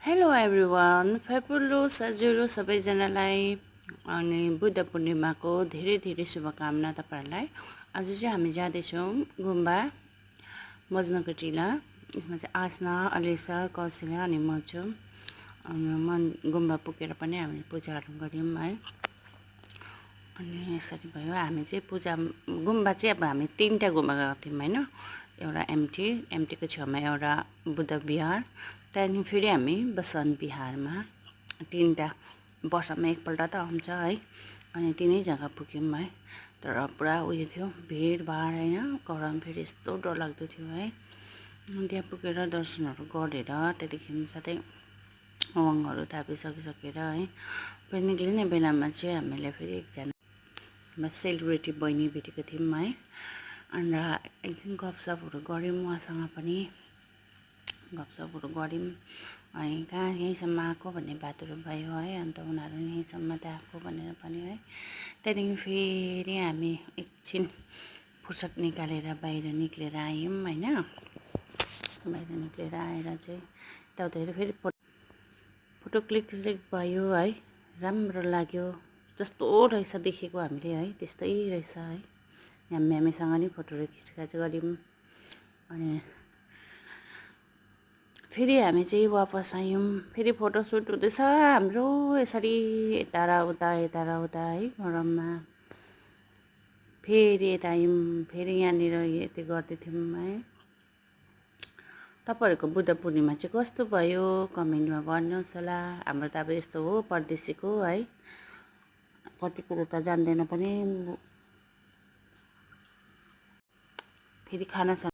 Hello everyone, February सजिलो सबैजनालाई अनि बुद्ध पूर्णिमाको धेरै धेरै शुभकामना तपाईहरुलाई। आज चाहिँ हामी जाँदैछौँ गुम्बा मजनगर टिला। यसमा चाहिँ आसना, अलिसा, कौशल्या अनि म छु। अनि गुम्बा पुगेर पनि हामी पूजाहरू गर्यौं है। अनि यसरी भयो हामी चाहिँ पूजा गुम्बा चाहिँ अब हामी 3टा गुम्बा गएको थियौं हैन। एउटा एमटीको छेउमा एउटा बुद्ध विहार, त्यहाँदेखि फेरि हामी बसन्त विहारमा 3टा वर्षमा एकपल्ट त आउँछ है। अनि 3नै जग्गा पुग्यौं है। तर पुरा उयो थियो, भिडभाड हैन, गरम फेरि यस्तो डरलाग्दो थियो है। त्यहाँ पुगेर दर्शनहरू गरेर त्यहाँदेखि साथै अवाङहरू थापिसकेर है, फेरि निक्लिने बेलामा चाहिँ हामीले फेरि एकजना हाम्रो सेलिब्रेटी बहिनी भेटेको थियौँ है। अन्त एकछिन गफसफहरू गऱ्यौँ उहाँसँग पनि, गफसफहरू गऱ्यौँ। अनि कहाँ यहीँसम्म आएको भन्ने बातहरू भयो है। अन्त उनीहरू यहीँसम्म त आएको भनेर भन्यो है। त्यहाँदेखि फेरि हामी एकछिन फुर्सद निकालेर बाहिर निक्लेर आयौँ हैन। बाहिर निक्लेर आएर चाहिँ यताउता हेरेर फेरि फोटो क्लिक भयो है। राम्रो लाग्यो, जस्तो रहेछ देखेको हामीले है त्यस्तै रहेछ है। यहाँ म्यामीसँग नि फोटोहरू खिचखाच गऱ्यौँ। अनि फेरि हामी चाहिँ वापस आयौँ। फेरि फोटोसुट हुँदैछ हाम्रो यसरी यता र उता है गरममा। फेरि यता आयौँ, फेरि यहाँनिर यति गर्दै थियौँ है। तपाईहरुको बुद्ध पूर्णिमा चाहिँ कस्तो भयो कमेन्टमा भन्नुहोस् होला। हाम्रो त अब यस्तो हो परदेशीको है, कति कुरो त जान्दैन पनि। फेरि खाना